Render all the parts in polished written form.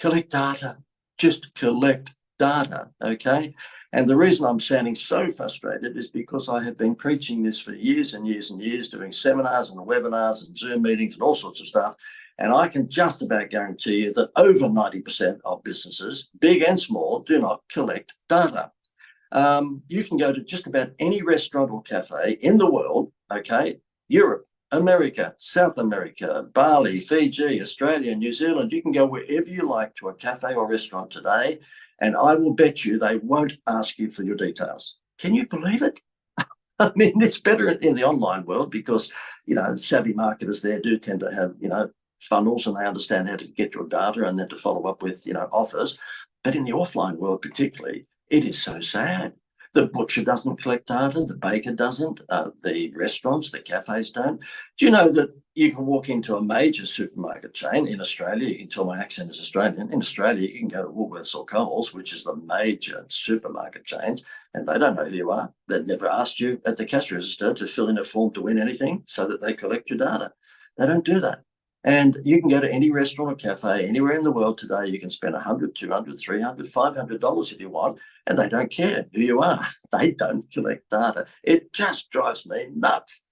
collect data. Just collect data, okay? And the reason I'm sounding so frustrated is because I have been preaching this for years and years and years, doing seminars and webinars and Zoom meetings and all sorts of stuff. And I can just about guarantee you that over 90% of businesses, big and small, do not collect data. You can go to just about any restaurant or cafe in the world, okay? Europe, America, South America, Bali, Fiji, Australia, New Zealand. You can go wherever you like to a cafe or restaurant today, and I will bet you they won't ask you for your details. Can you believe it? I mean, it's better in the online world because, savvy marketers there do tend to have, funnels, and they understand how to get your data and then to follow up with, offers. But in the offline world particularly, it is so sad. The butcher doesn't collect data, the baker doesn't, the restaurants, the cafes don't. Do you know that you can walk into a major supermarket chain in Australia? You can tell my accent is Australian. In Australia, you can go to Woolworths or Coles, which is the major supermarket chains, and they don't know who you are. They've never asked you at the cash register to fill in a form to win anything so that they collect your data. They don't do that. And you can go to any restaurant or cafe anywhere in the world today. You can spend $100, $200, $300, $500 if you want, and they don't care who you are. They don't collect data. It just drives me nuts.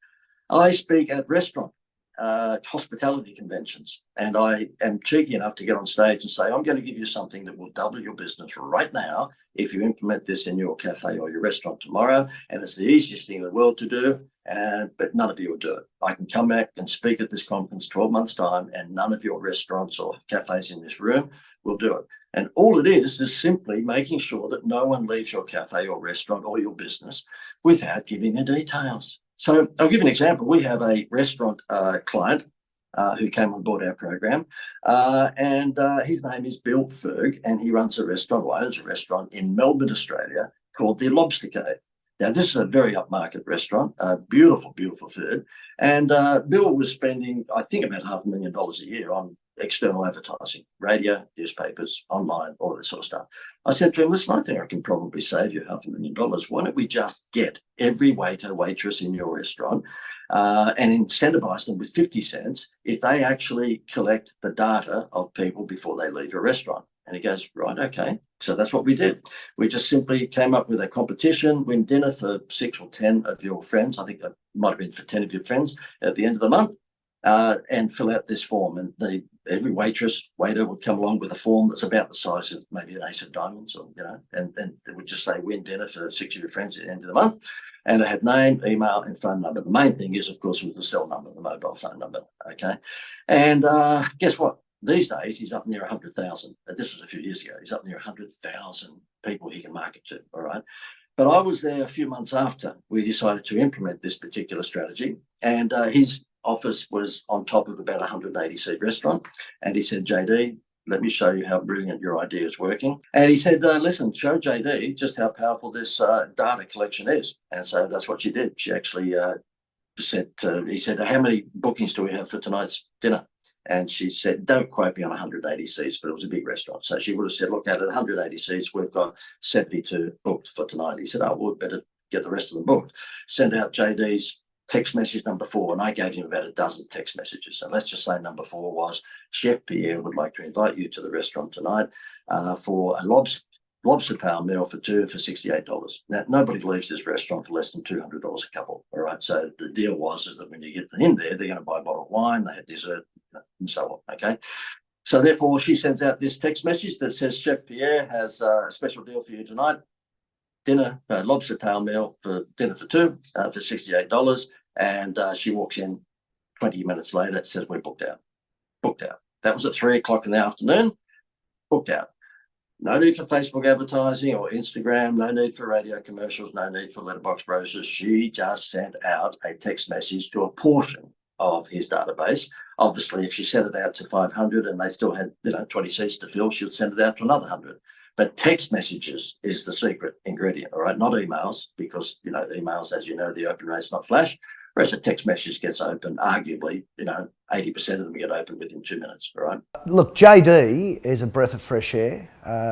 I speak at restaurant hospitality conventions, and I am cheeky enough to get on stage and say, I'm going to give you something that will double your business right now if you implement this in your cafe or your restaurant tomorrow. And it's the easiest thing in the world to do, but none of you will do it. I can come back and speak at this conference 12 months' time, and none of your restaurants or cafes in this room will do it. And all it is simply making sure that no one leaves your cafe or restaurant or your business without giving the details. So I'll give you an example. We have a restaurant client who came on board our program, and his name is Bill Ferg, and he runs a restaurant, or owns a restaurant in Melbourne, Australia, called the Lobster Cave. Now, this is a very upmarket restaurant, beautiful, beautiful food. And Bill was spending, I think, about $500,000 a year on external advertising, radio, newspapers, online, all this sort of stuff. I said to him, listen, I think I can probably save you $500,000. Why don't we just get every waiter, waitress in your restaurant and incentivize them with 50 cents if they actually collect the data of people before they leave your restaurant? And he goes, right, okay. So that's what we did. We just simply came up with a competition, win dinner for 6 or 10 of your friends. I think it might have been for 10 of your friends at the end of the month, and fill out this form. And every waiter would come along with a form that's about the size of maybe an ace of diamonds, or, and they would just say, win dinner for 6 of your friends at the end of the month. And it had name, email, and phone number. The main thing is, of course, was the cell number, the mobile phone number. Okay. And guess what? These days, he's up near 100,000. This was a few years ago. He's up near 100,000 people he can market to, all right? But I was there a few months after we decided to implement this particular strategy, and his office was on top of about a 180-seat restaurant. And he said, JD, let me show you how brilliant your idea is working. And he said, listen, show JD just how powerful this data collection is. And so that's what she did. She actually said, he said, how many bookings do we have for tonight's dinner? And she said, don't quote me on 180 seats, but it was a big restaurant. So she would have said, look, out of the 180 seats, we've got 72 booked for tonight. He said, oh, we'd better get the rest of them booked. Send out JD's text message number 4, and I gave him about a dozen text messages. So let's just say number 4 was, Chef Pierre would like to invite you to the restaurant tonight for a lobster tail meal for 2 for $68. Now, nobody leaves this restaurant for less than $200 a couple, all right? So the deal is that when you get in there, they're going to buy a bottle of wine, they have dessert, and so on, okay? So therefore, she sends out this text message that says, Chef Pierre has a special deal for you tonight. Dinner, lobster tail meal for dinner for 2 for $68. And she walks in 20 minutes later, it says, we're booked out. Booked out. That was at 3 o'clock in the afternoon, booked out. No need for Facebook advertising or Instagram, no need for radio commercials, no need for letterbox brochures. She just sent out a text message to a portion of his database. Obviously, if she sent it out to 500 and they still had 20 seats to fill, she would send it out to another 100. But text messages is the secret ingredient, all right? Not emails, because emails, as you know, the open rate's not flash. Whereas a text message gets opened, arguably, 80% of them get opened within 2 minutes, all right? Look, JD is a breath of fresh air.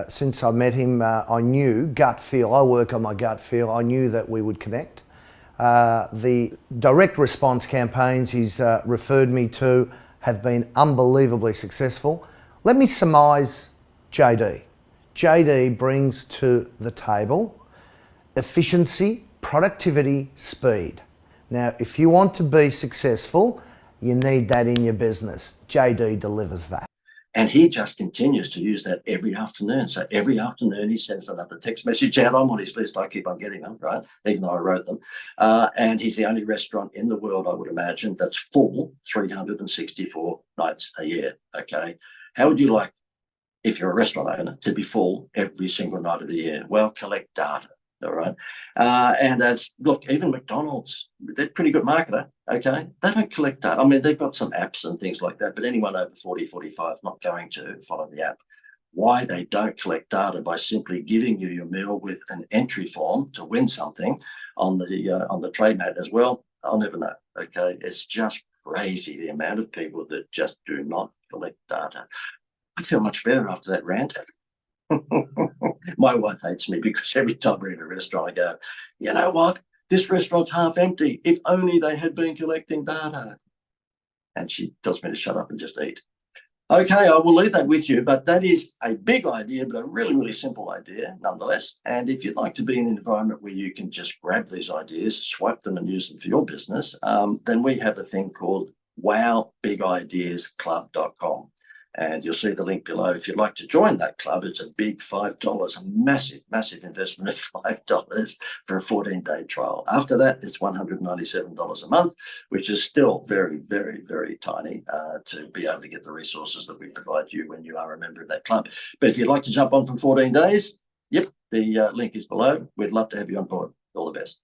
Since I met him, I knew, gut feel, I work on my gut feel, I knew that we would connect. The direct response campaigns he's referred me to have been unbelievably successful. Let me surmise JD. JD brings to the table efficiency, productivity, speed. Now, if you want to be successful, you need that in your business. JD delivers that. And he just continues to use that every afternoon. So every afternoon he sends another text message out. I'm on his list. I keep on getting them, right? Even though I wrote them. And he's the only restaurant in the world, I would imagine, that's full 364 nights a year. Okay. How would you like, if you're a restaurant owner, to be full every single night of the year? Well, collect data. All right. And look, even McDonald's, they're pretty good marketer. Okay. They don't collect data. I mean, they've got some apps and things like that, but anyone over 40, 45 not going to follow the app. Why they don't collect data by simply giving you your meal with an entry form to win something on the trade mat as well, I'll never know. Okay. It's just crazy the amount of people that just do not collect data. I feel much better after that rant. My wife hates me because every time we're in a restaurant, I go, you know what? This restaurant's half empty. If only they had been collecting data. And she tells me to shut up and just eat. Okay, I will leave that with you, but that is a big idea, but a really, really simple idea nonetheless. And if you'd like to be in an environment where you can just grab these ideas, swipe them and use them for your business, then we have a thing called wowbigideasclub.com. And you'll see the link below. If you'd like to join that club, it's a big $5, a massive, massive investment of $5 for a 14-day trial. After that, it's $197 a month, which is still very, very, very tiny to be able to get the resources that we provide you when you are a member of that club. But if you'd like to jump on for 14 days, yep, the link is below. We'd love to have you on board. All the best.